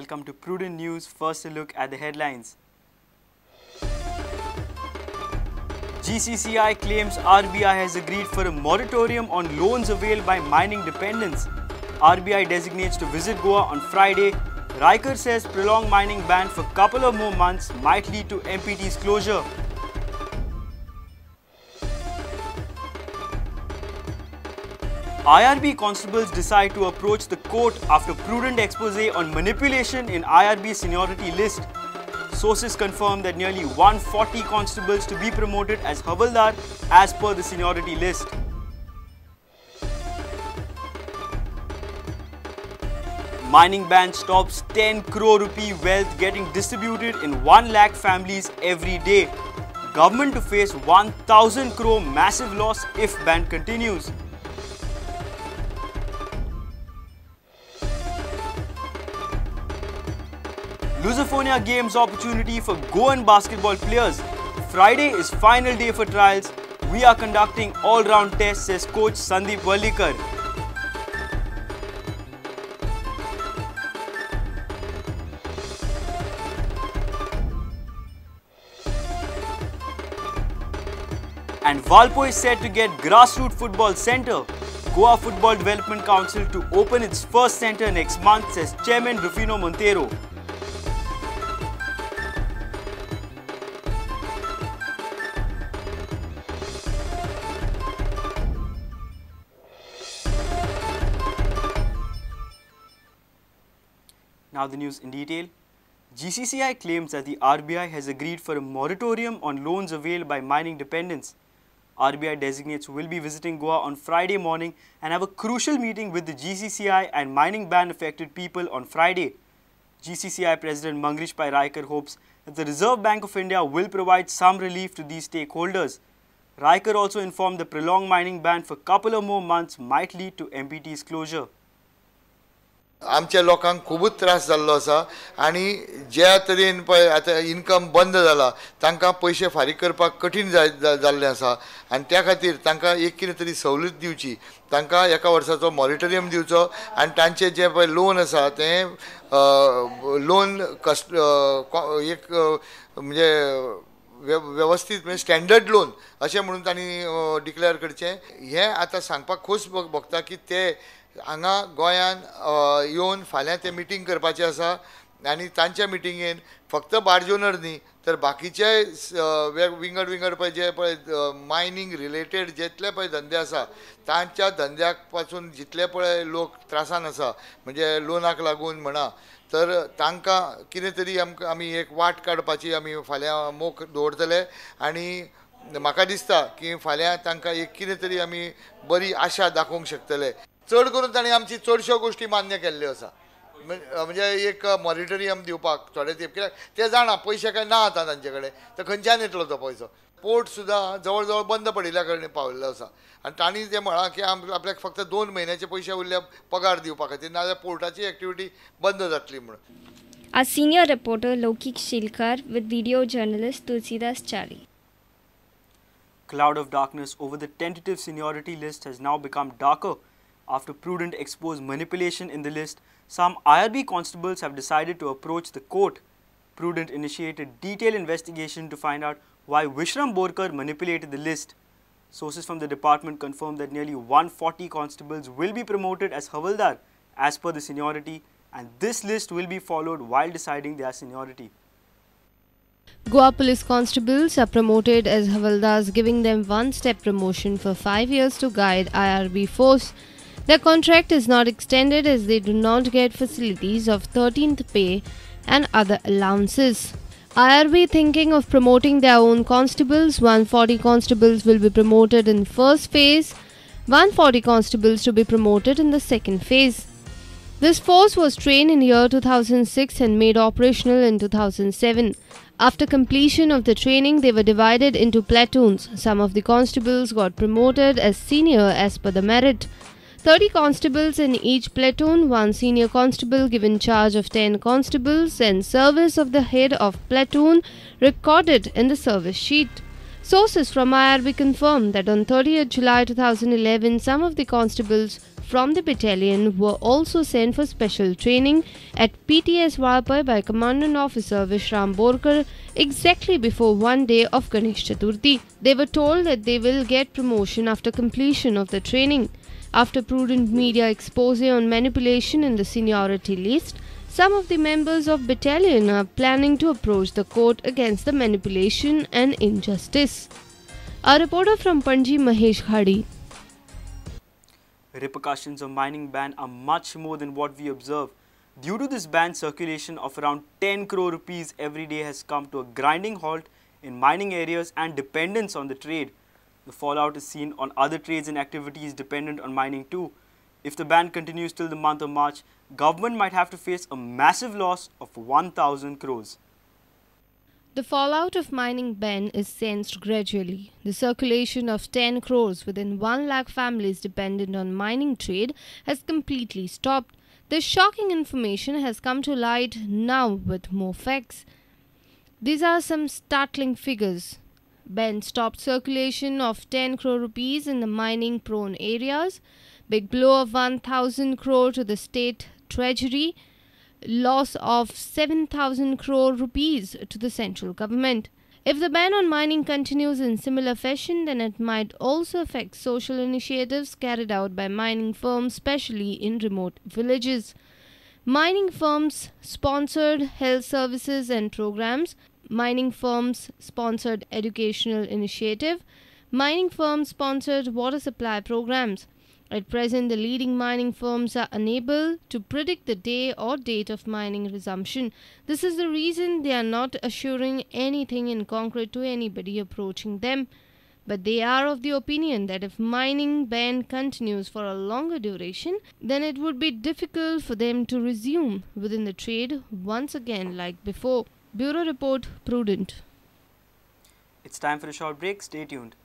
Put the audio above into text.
Welcome to Prudent News. First a look at the headlines. GCCI claims RBI has agreed for a moratorium on loans availed by mining dependents. RBI designates to visit Goa on Friday. Raikar says prolonged mining ban for couple of more months might lead to MPT's closure. IRB constables decide to approach the court after Prudent expose on manipulation in IRB seniority list. Sources confirm that nearly 140 constables to be promoted as Havaldar as per the seniority list. Mining ban stops 10 crore rupee wealth getting distributed in 1 lakh families every day. Government to face 1000 crore massive loss if ban continues. Lusophonia Games opportunity for Goan basketball players. Friday is final day for trials. We are conducting all-round tests, says coach Sandeep Wallikar. And Valpo is set to get grassroots football centre. Goa Football Development Council to open its first centre next month, says Chairman Rufino Monteiro. Now the news in detail. GCCI claims that the RBI has agreed for a moratorium on loans availed by mining dependents. RBI designates will be visiting Goa on Friday morning and have a crucial meeting with the GCCI and mining ban affected people on Friday. GCCI President Mangrish Pai Raikar hopes that the Reserve Bank of India will provide some relief to these stakeholders. Raikar also informed the prolonged mining ban for a couple of more months might lead to MPT's closure. आमच्या लोकांक खूबच त्रास जाल्लो आसा आनी ज्या तरेन पळय आतां इनकम बंद जाला तांकां पयशे फारीक करपाक कठीण जाल्लें आसा आनी त्या खातीर तांकां एक कितें तरी सवलत दिवची तांकां एका वर्साचो मॉरिटोरियम दिवचो आनी तांचे जे पळय लोन आसा तें लोन एक म्हणजे व्यवस्थित म्हणजे स्टँडर्ड लोन अशें म्हणून तांणी डिक्लेअर करचें हें आतां सांगपाक खोस भोगता की ते हांगा गोंयान येवन फाल्यां ते मिटींग करपाचें आसा आनी तांच्या मिटिंगेन फक्त बार्ज ओनर न्ही तर बाकीचे विंगड पळय जे पळय मायनींग रिलेटेड जितले पळय धंदे आसा तांच्या धंद्याक पासून जितले पळय लोक त्रासान आसा म्हणजे लोनाक लागून म्हणा तर तांकां कितें तरी आमी एक वाट काडपाची आमी फाल्यां मोख दवरतले आनी म्हाका दिसता की फाल्यां तांकां एक कितें तरी आमी बरी आशा दाखोवंक शकतले. चड करून तांणी आमची चडश्यो गोश्टी मान्य केल्ल्यो आसा म्हणजे एक मॉरिटोरियम दिवपाक थोडे तेंप कित्याक ते जाणा पयशे काय ना आतां तांचे कडेन तर खंयच्यान येतलो तो पयसो. पोर्ट सुद्दां जवळ जवळ बंद पडिल्ल्या कारणी पाविल्लो आसा आनी तांणी तें म्हळां की आपल्याक फक्त 2 म्हयन्याचे पयशे उरल्या पगार दिवपा खातीर नाजाल्यार पोर्टाची एक्टिविटी बंद जातली म्हणून. Our senior reporter Lokik Shilkar with video journalist Tulsidas Chari. Cloud of darkness over the tentative seniority list has now become darker. After Prudent exposed manipulation in the list, some IRB constables have decided to approach the court. Prudent initiated detailed investigation to find out why Vishram Borkar manipulated the list. Sources from the department confirmed that nearly 140 constables will be promoted as Havaldar as per the seniority, and this list will be followed while deciding their seniority. Goa police constables are promoted as Havaldars, giving them one-step promotion for 5 years to guide IRB force. Their contract is not extended as they do not get facilities of 13th pay and other allowances. IRB thinking of promoting their own constables. 140 constables will be promoted in first phase, 140 constables to be promoted in the second phase. This force was trained in year 2006 and made operational in 2007. After completion of the training, they were divided into platoons. Some of the constables got promoted as senior as per the merit. 30 constables in each platoon, 1 senior constable given charge of 10 constables, and service of the head of platoon recorded in the service sheet. Sources from IRB confirmed that on 30th July 2011, some of the constables from the battalion were also sent for special training at PTS Raikar by Commandant Officer Vishram Borkar exactly before one day of Ganesh Chaturthi. They were told that they will get promotion after completion of the training. After Prudent media expose on manipulation in the seniority list, some of the members of battalion are planning to approach the court against the manipulation and injustice. A reporter from Panji, Mahesh Khadi. Repercussions of mining ban are much more than what we observe. Due to this ban, circulation of around 10 crore rupees every day has come to a grinding halt in mining areas and dependence on the trade. The fallout is seen on other trades and activities dependent on mining too. If the ban continues till the month of March, government might have to face a massive loss of 1,000 crores. The fallout of mining ban is sensed gradually. The circulation of 10 crores within 1 lakh families dependent on mining trade has completely stopped. This shocking information has come to light now with more facts. These are some startling figures. Ban stopped circulation of 10 crore rupees in the mining prone areas. Big blow of 1,000 crore to the state treasury. Loss of 7,000 crore rupees to the central government. If the ban on mining continues in similar fashion, then it might also affect social initiatives carried out by mining firms, especially in remote villages. Mining firms sponsored health services and programs. Mining firms sponsored educational initiative. Mining firms sponsored water supply programs. At present, the leading mining firms are unable to predict the day or date of mining resumption. This is the reason they are not assuring anything in concrete to anybody approaching them. But they are of the opinion that if mining ban continues for a longer duration, then it would be difficult for them to resume within the trade once again like before. Bureau Report, Prudent. It's time for a short break. Stay tuned.